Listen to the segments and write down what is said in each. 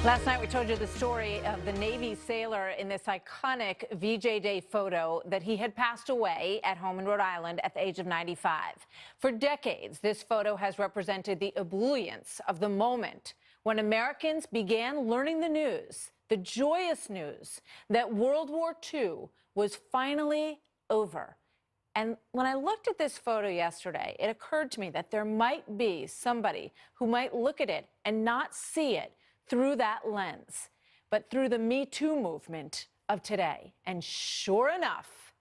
Last night, we told you the story of the Navy sailor in this iconic VJ Day photo that he had passed away at home in Rhode Island at the age of 95. For decades, this photo has represented the ebullience of the moment when Americans began learning the news, the joyous news, that World War II was finally over. And when I looked at this photo yesterday, it occurred to me that there might be somebody who might look at it and not see it through that lens, but through the Me Too movement of today. And sure enough,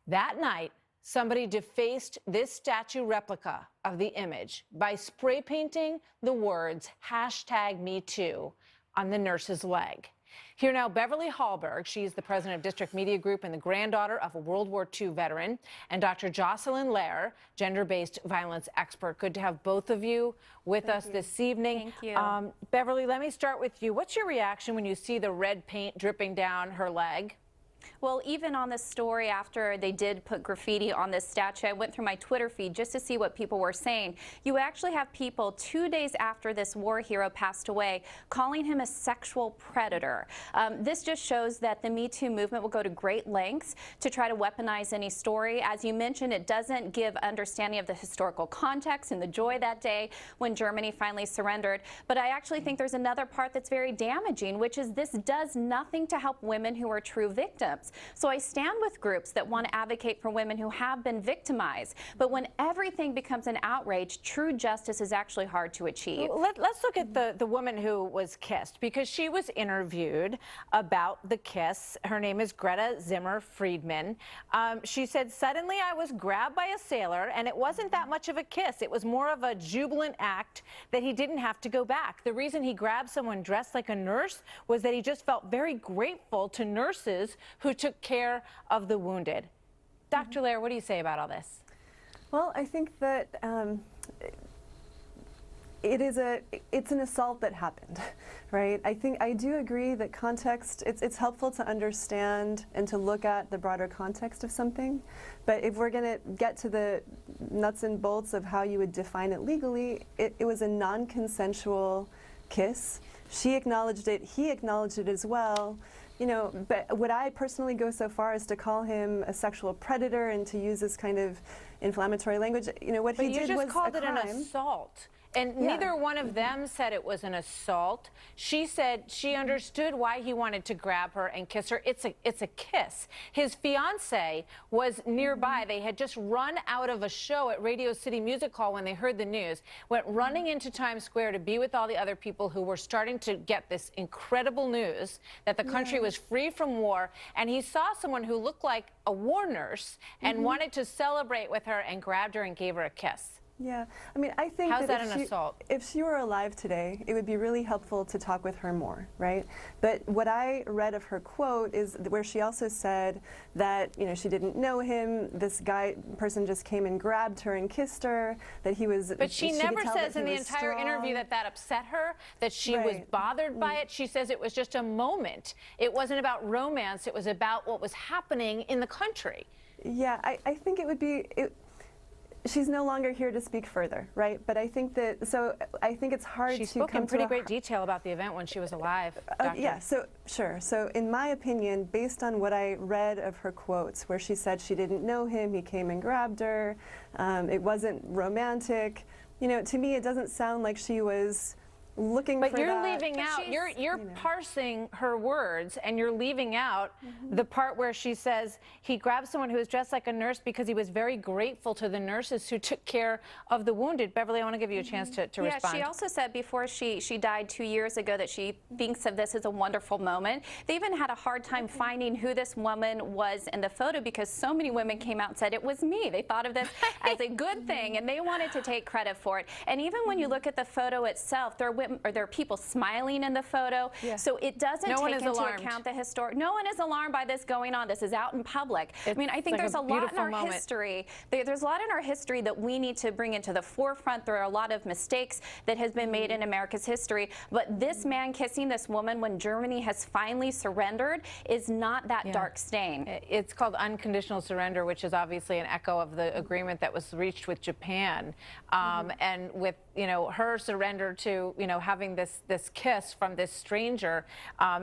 that night, somebody defaced this statue replica of the image by spray painting the words #MeToo on the nurse's leg. Here now, Beverly Hallberg. She's the president of District Media Group and the granddaughter of a World War II veteran, and Dr. Jocelyn Lair, gender-based violence expert. Good to have both of you with us this evening. Thank you. Beverly, let me start with you. What's your reaction when you see the red paint dripping down her leg? Well, even on this story, after they did put graffiti on this statue, I went through my Twitter feed just to see what people were saying. You actually have people 2 days after this war hero passed away calling him a sexual predator. This just shows that the Me Too movement will go to great lengths to try to weaponize any story. As you mentioned, it doesn't give understanding of the historical context and the joy that day when Germany finally surrendered. But I actually think there's another part that's very damaging, which is this does nothing to help women who are true victims. So I stand with groups that want to advocate for women who have been victimized. But when everything becomes an outrage, true justice is actually hard to achieve. Let's look at the woman who was kissed, because she was interviewed about the kiss. Her name is Greta Zimmer Friedman. She said, "Suddenly I was grabbed by a sailor, and it wasn't that much of a kiss. It was more of a jubilant act that he didn't have to go back. The reason he grabbed someone dressed like a nurse was that he just felt very grateful to nurses who took care of the wounded." Dr. Lair, what do you say about all this? Well, I think that it's an assault that happened, right? I do agree that context, it's helpful to understand and to look at the broader context of something, but if we're gonna get to the nuts and bolts of how you would define it legally, it was a non-consensual kiss. She acknowledged it, he acknowledged it as well. You know, but would I personally go so far as to call him a sexual predator and to use this kind of inflammatory language? You know, what he did was a crime. But you just called it an assault. And neither one of them said it was an assault. She said she understood why he wanted to grab her and kiss her. It's a kiss. His fiance was nearby. They had just run out of a show at Radio City Music Hall when they heard the news, went running into Times Square to be with all the other people who were starting to get this incredible news that the country was free from war. And he saw someone who looked like a war nurse and wanted to celebrate with her and grabbed her and gave her a kiss. Yeah, I mean, I think How's that an assault? If she were alive today, it would be really helpful to talk with her more, right? But what I read of her quote is where she also said that, you know, she didn't know him, this person just came and grabbed her and kissed her, that he was... But she never says in the entire interview that upset her, that she was bothered by it. She says it was just a moment. It wasn't about romance, it was about what was happening in the country. Yeah, I think it would be... She's no longer here to speak further, right? But I think that, so I think it's hard to come to... She spoke in pretty great detail about the event when she was alive, Doctor. Yeah, so, sure. So in my opinion, based on what I read of her quotes, where she said she didn't know him, he came and grabbed her, it wasn't romantic, you know, to me it doesn't sound like she was looking for that. But you're leaving out, you're parsing her words, and you're leaving out the part where she says he grabbed someone who was dressed like a nurse because he was very grateful to the nurses who took care of the wounded. Beverly, I want to give you a chance to respond. Yeah, she also said before she died 2 years ago that she thinks of this as a wonderful moment. They even had a hard time finding who this woman was in the photo because so many women came out and said it was me. They thought of this as a good thing, and they wanted to take credit for it. And even when you look at the photo itself, there are people smiling in the photo. Yeah. So it doesn't take into account the historic. No one is alarmed by this going on. This is out in public. I mean, I think there's a lot in our history. There's a lot in our history that we need to bring into the forefront. There are a lot of mistakes that has been made in America's history. But this man kissing this woman when Germany has finally surrendered is not that dark stain. It's called unconditional surrender, which is obviously an echo of the agreement that was reached with Japan, and with her surrender to having this kiss from this stranger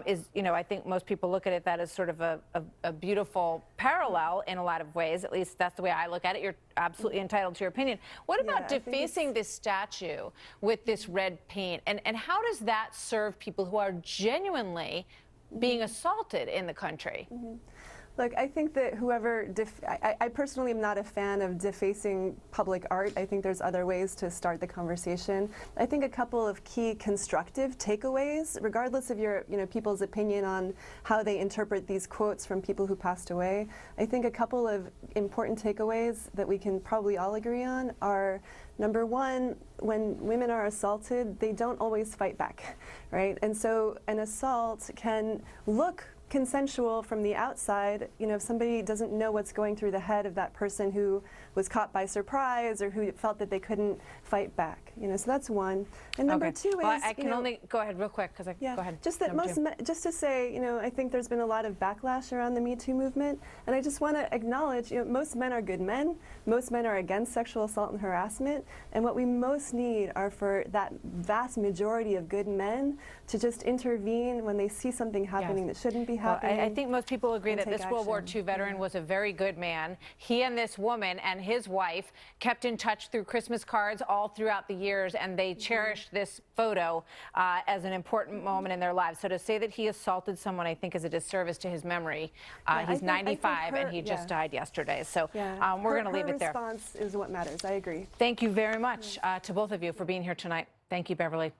is, I think most people look at it that as sort of a beautiful parallel in a lot of ways. At least that's the way I look at it. You're absolutely entitled to your opinion. What about defacing this statue with this red paint? And how does that serve people who are genuinely being assaulted in the country? Look, I think that whoever, I personally am not a fan of defacing public art. I think there's other ways to start the conversation. I think a couple of key constructive takeaways, regardless of your, people's opinion on how they interpret these quotes from people who passed away, I think a couple of important takeaways that we can probably all agree on are, number one, when women are assaulted, they don't always fight back, right? And so an assault can look consensual from the outside, if somebody doesn't know what's going through the head of that person who was caught by surprise or who felt that they couldn't fight back, so that's one. And number two is, I can only go ahead real quick because go ahead. Just that just to say, I think there's been a lot of backlash around the Me Too movement, and I just want to acknowledge, most men are good men, most men are against sexual assault and harassment, and what we most need are for that vast majority of good men to just intervene when they see something happening that shouldn't be happening. I think most people agree that this World War action. II veteran was a very good man. He and this woman and his wife kept in touch through Christmas cards all throughout the years, and they cherished this photo as an important moment in their lives. So to say that he assaulted someone, I think, is a disservice to his memory. He's 95 and he just died yesterday. So we're going to leave it there. Her response is what matters. I agree. Thank you very much to both of you for being here tonight. Thank you, Beverly.